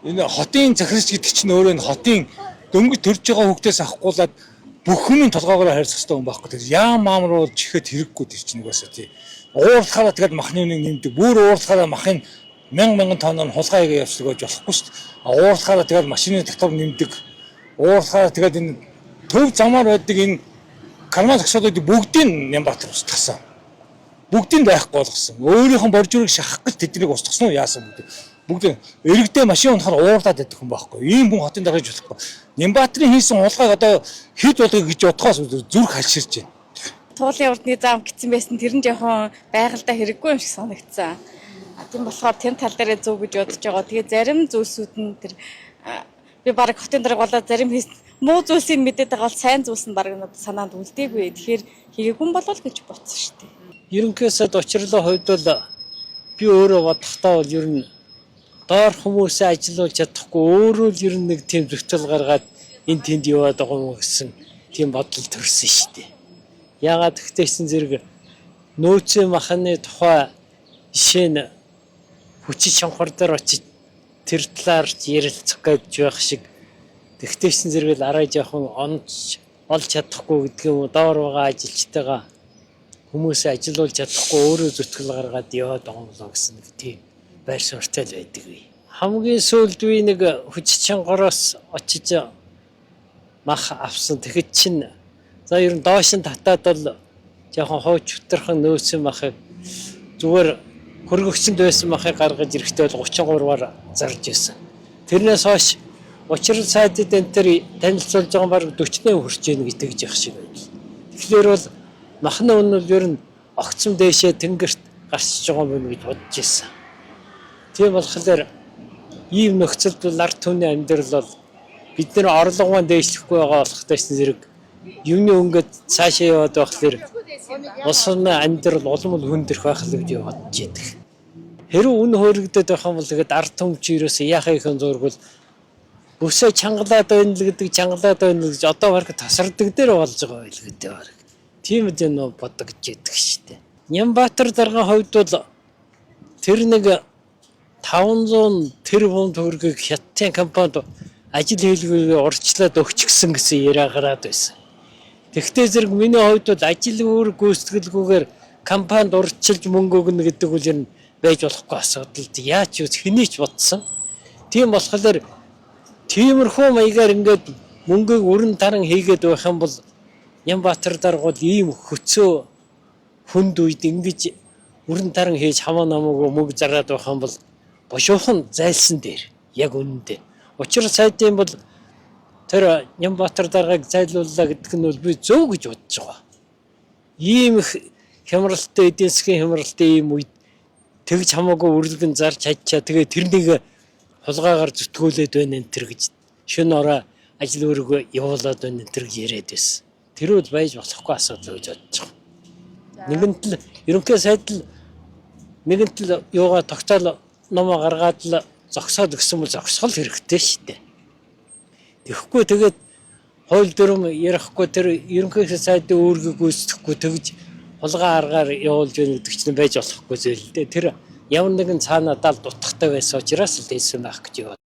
Энэ хотын захирагч гэдэг чинь өөрөө энэ хотын дөнгөж төрж байгаа хүүхдээс авахгүйлаад бүх юмын толгоогоор харьцах хэрэгтэй юм байхгүй. Тэр яам маам руу чихэд хэрэггүй тэр чинь угаасаа тий. Уурлахаараа тэгээд махны үнийг нэмдэг. Бүр уурлахаараа махын мянган тонн хулгай хийгээ явуулдаг гэж болохгүй шүү дээ. Уурлахаараа тэгээд машины татвар нэмдэг. Уурлахаараа тэгээд энэ төв замаар байдаг энэ карман таксиудыг бүгдийг Нямбатар устгасан. Бүгдийг байхгүй болгосон. Өөрийнх нь боржурыг шахах гэж тэднийг устгасан уу яасан бүгд эрэгтэй машин унахаар уурлаад байдаг хүн байхгүй. Ийм хүн хотын дагаж болохгүй. Нямбатрын хийсэн хулгайг одоо хэд болгоё гэж бодохоос зүрх хальширч байна. Туулын урдны зам гитсэн байсан тэр нь жоохон байгальдаа хэрэггүй юм шиг санагдсан. Тийм болохоор тэн тал дээр зөв гэж бодож байгаа. Тэгээ зарим зүйлсүүд нь тэр би баг хотын дарга болоод зарим муу зүйлсийг мэдээд байгаа бол сайн зүйлс нь баг надад санаанд үлдээгүй. Тэгэхээр хийгээгүй юм болол гэж бодсон шүү дээ. Ерөнхийдөө учрлын хувьд бол би өөрөө бодохдоо бол ер нь доор хүмүүсээ ажилуулж чадахгүй өөрөө л ер нь нэг тийм зөвтөл гаргаад энэ тэнд яваад байгаа юм гэсэн тийм бодол төрсөн шүү дээ. Яагаад гэхтэйсэн зэрэг нөөцийн махны тухай жишээ нь хүчит шанхур дээр очиж тэр талаар ярилцах гэж байх шиг тэгтэйсэн зэрэг л арай жоохон онц олж чадахгүй гэдэг юм уу доор байгаа ажилчтайгаа хүмүүсээ ажилуулж чадахгүй өөрөө зүтгэл гаргаад яваад байгаа юм болоо гэсэн нэг тийм байр суурьтай л байдаг вэ. Хамгийн сүүлд би нэг хүчит шанхураас очиж мах авсан. Тэгэхэд чинь за ер нь доош нь татаад бол жоохон хойч өтрхэн нөөцсөн махыг зүгээр хөргөгчөнд байсан махыг гаргаж ирэхдээ бол 33-аар зарж ирсэн. Тэрнээс хойш учрал сайдд энэ төр танилцуулж байгаа баг 40-ны хүрч ийн гэдэг яах шиг байна. Тэгэхээр бол махны үн нь ер нь огцом дээшээ тэнгэрт гарчиж байгаа юм гэж бодож ирсэн. Тийм болохоор ийм нөхцөлд бол ард түмний амьдрал бол бид нэр орлогоо дээшлэхгүй байгаа болохтойсэн зэрэг юмны өнгөд цаашаа яваад байхлаар улсын амьдрал улам хүндэрх байх л гэж бодож байдаг. Хэрвээ үн хөөрөгдөд байх юм бол тэгээд ард түмч ерөөсөө яахаа их зургул бүсээ чангалаад байна л гэдэг чангалаад байна гэж одоо баг тасардаг дээр болж байгаа байл гэдэг баг. Тийм л нөө бодож яддаг шүү дээ. Нямбатар даргын хувьд бол тэр нэг 500 тэрбум төгрөгийг хятадын компанид ажил хийлгүүгээ урьдчилаад өгч гисэн гэсэн яриа гараад байсан. Тэгвэл зэрэг миний хувьд бол ажил үүрэг гүйцэтгэлгүйгээр компанид урьдчилж мөнгө өгнө гэдэг үл ер нь байж болохгүй асуудалд яаж юу хэний ч бодсон. Тийм болохоор тиймэрхүү маягаар ингээд мөнгөийг өрн таран хийгээд байх юм бол Нямбатар дарга бол ийм хөцөө хүнд үед ингэж өрн таран хийж хамаа намаагүй мөнгө зараад байх юм бол бошуухан зайлсан дээр яг үнэндээ. Учир сайдын бол тэр Нямбатар даргаыг зайлууллаа гэдэг нь бол би зөв гэж бодож байгаа. Ийм их хямралтай эдийн засгийн хямралтай ийм үед тэгж хамаагүй үрлэгэн зарж чадчаа тэгээ тэрнийг хулгайгаар зүтгүүлээд байна энэ төр гэж шөнө ороо ажил өөргөө явуулаад байна энэ төр яриад байсан. Тэр бол байж болохгүй асуудал гэж бодож байгаа. Нэгэнт л ерөнхий сайд л нэгэнт л юугаа тогтоол номоо гаргаад л зогсоод өгсөн бол зогсгол хэрэгтэй шүү дээ. Тэгэхгүй тэгээд хууль дүрм ярихгүй тэр ерөнхий сайдын үүргийг гүйцэтгэхгүй тэгж хулгай аргаар явуулж байна гэдэг чинь байж болохгүй зүйл дээ. Тэр ямар нэгэн цаанаадаа л дутхтай байсан учраас л хэлсэн байх гэж